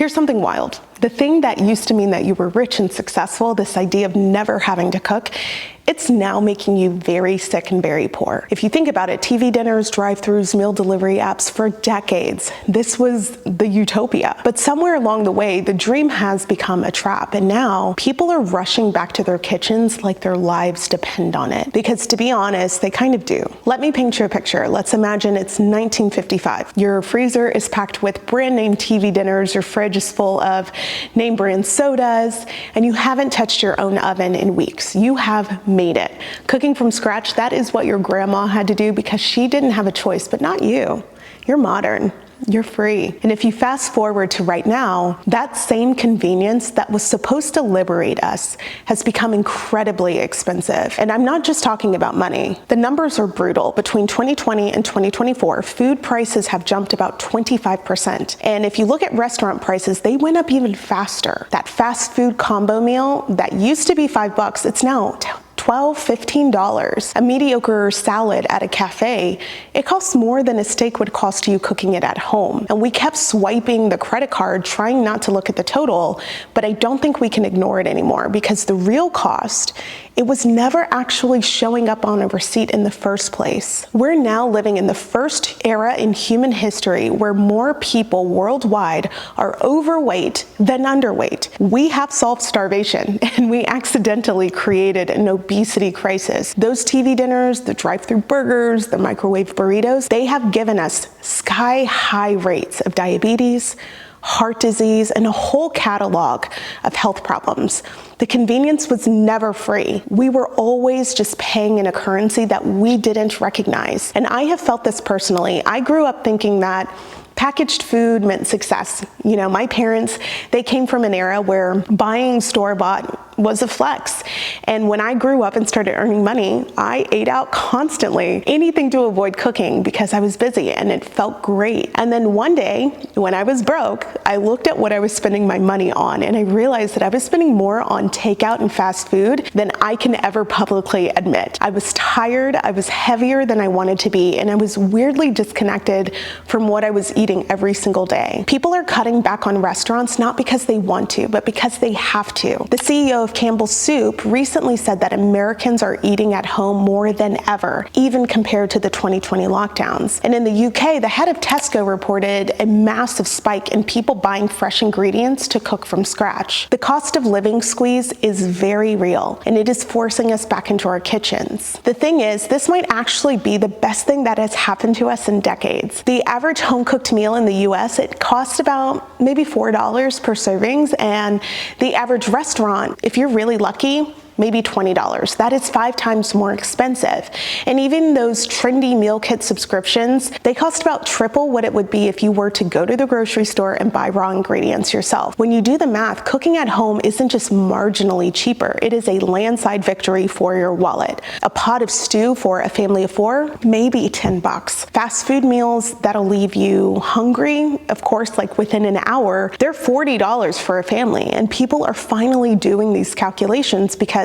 Here's something wild. The thing that used to mean that you were rich and successful, this idea of never having to cook, it's now making you very sick and very poor. If you think about it, TV dinners, drive-thrus, meal delivery apps, for decades, this was the utopia. But somewhere along the way, the dream has become a trap, and now people are rushing back to their kitchens like their lives depend on it. Because to be honest, they kind of do. Let me paint you a picture. Let's imagine it's 1955. Your freezer is packed with brand name TV dinners, your fridge is full of name brand sodas, and you haven't touched your own oven in weeks. You have made it. Cooking from scratch, that is what your grandma had to do because she didn't have a choice, but not you. You're modern. You're free. And if you fast forward to right now, that same convenience that was supposed to liberate us has become incredibly expensive. And I'm not just talking about money. The numbers are brutal. Between 2020 and 2024, food prices have jumped about 25%. And if you look at restaurant prices, they went up even faster. That fast food combo meal that used to be $5, it's now $12, $15. A mediocre salad at a cafe, it costs more than a steak would cost you cooking it at home. And we kept swiping the credit card, trying not to look at the total, but I don't think we can ignore it anymore because the real cost, it was never actually showing up on a receipt in the first place. We're now living in the first era in human history where more people worldwide are overweight than underweight. We have solved starvation and we accidentally created an obesity crisis. Those TV dinners, the drive-through burgers, the microwave burritos, they have given us sky-high rates of diabetes, heart disease, and a whole catalog of health problems. The convenience was never free. We were always just paying in a currency that we didn't recognize. And I have felt this personally. I grew up thinking that packaged food meant success. You know, my parents, they came from an era where buying store-bought was a flex. And when I grew up and started earning money, I ate out constantly, anything to avoid cooking because I was busy and it felt great. And then one day when I was broke, I looked at what I was spending my money on and I realized that I was spending more on takeout and fast food than I can ever publicly admit. I was tired, I was heavier than I wanted to be, and I was weirdly disconnected from what I was eating every single day. People are cutting back on restaurants not because they want to, but because they have to. The CEO of Campbell's Soup recently said that Americans are eating at home more than ever, even compared to the 2020 lockdowns. And in the UK, the head of Tesco reported a massive spike in people buying fresh ingredients to cook from scratch. The cost of living squeeze is very real, and it is forcing us back into our kitchens. The thing is, this might actually be the best thing that has happened to us in decades. The average home-cooked meal in the US, it costs about maybe $4 per servings, and the average restaurant, if you're really lucky, maybe $20. That is 5 times more expensive. And even those trendy meal kit subscriptions, they cost about triple what it would be if you were to go to the grocery store and buy raw ingredients yourself. When you do the math, cooking at home isn't just marginally cheaper, it is a landslide victory for your wallet. A pot of stew for a family of 4, maybe $10. Fast food meals that'll leave you hungry, of course, like within an hour, they're $40 for a family. And people are finally doing these calculations because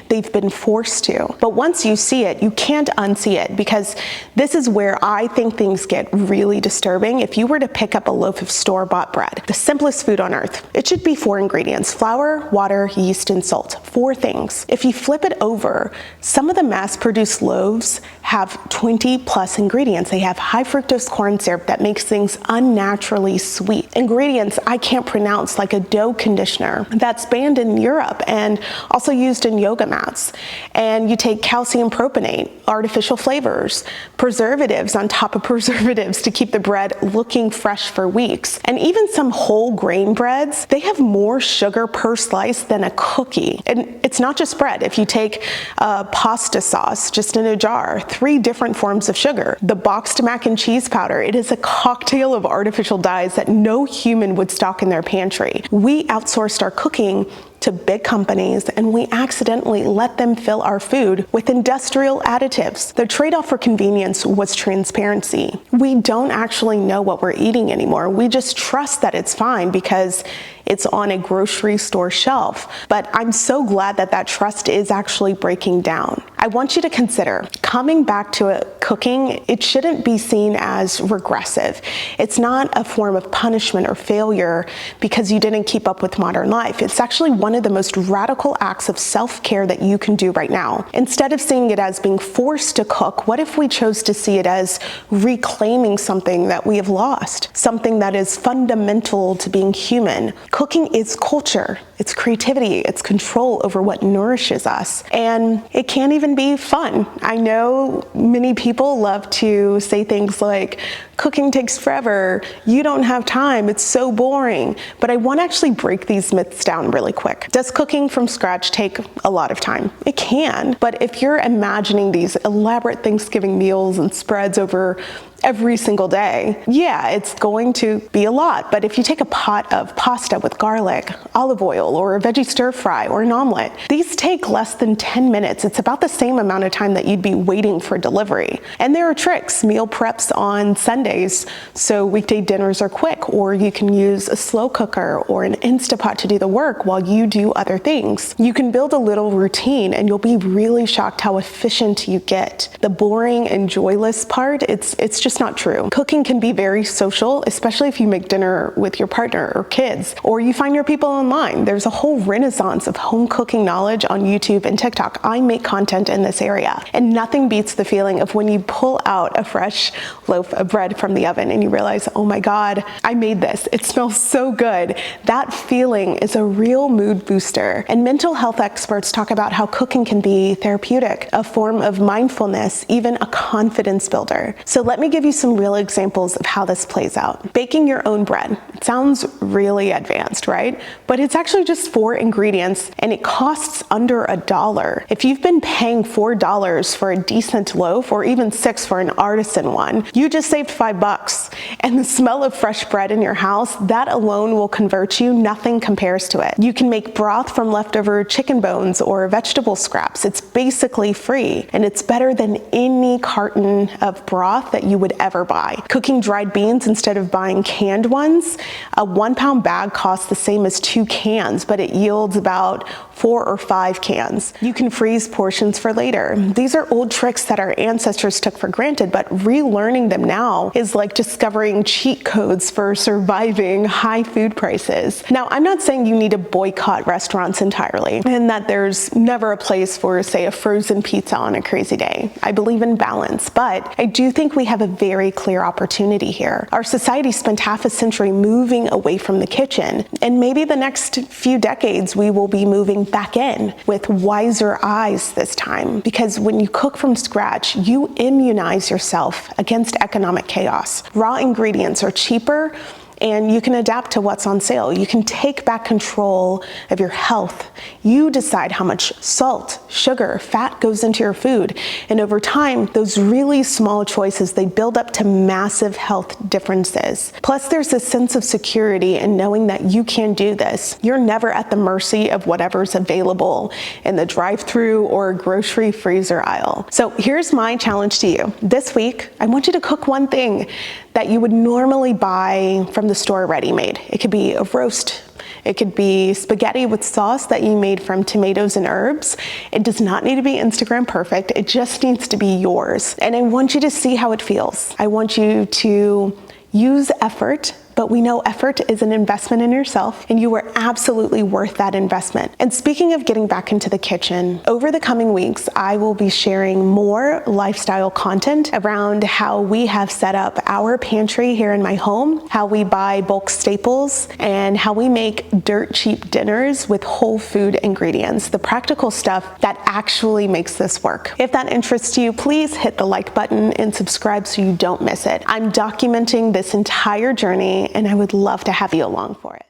they've been forced to. But once you see it, you can't unsee it, because this is where I think things get really disturbing. If you were to pick up a loaf of store-bought bread, the simplest food on earth, it should be 4 ingredients: flour, water, yeast, and salt. 4 things. If you flip it over, some of the mass-produced loaves have 20+ ingredients. They have high fructose corn syrup that makes things unnaturally sweet. Ingredients I can't pronounce, like a dough conditioner that's banned in Europe and also used in yoga mats. And you take calcium propionate, artificial flavors, preservatives on top of preservatives to keep the bread looking fresh for weeks. And even some whole grain breads, they have more sugar per slice than a cookie. And it's not just bread. If you take pasta sauce just in a jar, 3 different forms of sugar. The boxed mac and cheese powder, it is a cocktail of artificial dyes that no human would stock in their pantry. We outsourced our cooking to big companies, and we accidentally let them fill our food with industrial additives. The trade-off for convenience was transparency. We don't actually know what we're eating anymore. We just trust that it's fine because it's on a grocery store shelf. But I'm so glad that that trust is actually breaking down. I want you to consider coming back to cooking. It shouldn't be seen as regressive. It's not a form of punishment or failure because you didn't keep up with modern life. It's actually one of the most radical acts of self-care that you can do right now. Instead of seeing it as being forced to cook, what if we chose to see it as reclaiming something that we have lost, something that is fundamental to being human? Cooking is culture, it's creativity, it's control over what nourishes us, and it can't even be fun. I know many people love to say things like, cooking takes forever, you don't have time, it's so boring. But I want to actually break these myths down really quick. Does cooking from scratch take a lot of time? It can, but if you're imagining these elaborate Thanksgiving meals and spreads over every single day, yeah, it's going to be a lot. But if you take a pot of pasta with garlic, olive oil, or a veggie stir fry, or an omelet, these take less than 10 minutes. It's about the same amount of time that you'd be waiting for delivery. And there are tricks, meal preps on Sundays, so weekday dinners are quick, or you can use a slow cooker or an Instapot to do the work while you do other things. You can build a little routine and you'll be really shocked how efficient you get. The boring and joyless part, it's just not true. Cooking can be very social, especially if you make dinner with your partner or kids, or you find your people online. There's a whole renaissance of home cooking knowledge on YouTube and TikTok. I make content in this area, and nothing beats the feeling of when you pull out a fresh loaf of bread from the oven and you realize, oh my God, I made this. It smells so good. That feeling is a real mood booster. And mental health experts talk about how cooking can be therapeutic, a form of mindfulness, even a confidence builder. So let me give you some real examples of how this plays out. Baking your own bread. It sounds really advanced, right? But it's actually just 4 ingredients and it costs under $1. If you've been paying $4 for a decent loaf, or even $6 for an artisan one, you just saved $5. And the smell of fresh bread in your house, that alone will convert you. Nothing compares to it. You can make broth from leftover chicken bones or vegetable scraps. It's basically free, and it's better than any carton of broth that you would ever buy. Cooking dried beans instead of buying canned ones, a 1-pound bag costs the same as 2 cans, but it yields about 4 or 5 cans. You can freeze portions for later. These are old tricks that our ancestors took for granted, but relearning them now is like discovering cheat codes for surviving high food prices. Now, I'm not saying you need to boycott restaurants entirely, and that there's never a place for, say, a frozen pizza on a crazy day. I believe in balance, but I do think we have a very clear opportunity here. Our society spent half a century moving away from the kitchen, and maybe the next few decades we will be moving back in with wiser eyes this time. Because when you cook from scratch, you immunize yourself against economic chaos. Raw ingredients are cheaper, and you can adapt to what's on sale. You can take back control of your health. You decide how much salt, sugar, fat goes into your food. And over time, those really small choices, they build up to massive health differences. Plus, there's a sense of security in knowing that you can do this. You're never at the mercy of whatever's available in the drive-thru or grocery freezer aisle. So here's my challenge to you. This week, I want you to cook one thing that you would normally buy from the store ready-made. It could be a roast. It could be spaghetti with sauce that you made from tomatoes and herbs. It does not need to be Instagram perfect. It just needs to be yours. And I want you to see how it feels. I want you to use effort, but we know effort is an investment in yourself, and you are absolutely worth that investment. And speaking of getting back into the kitchen, over the coming weeks, I will be sharing more lifestyle content around how we have set up our pantry here in my home, how we buy bulk staples, and how we make dirt cheap dinners with whole food ingredients, the practical stuff that actually makes this work. If that interests you, please hit the like button and subscribe so you don't miss it. I'm documenting this entire journey, and I would love to have you along for it.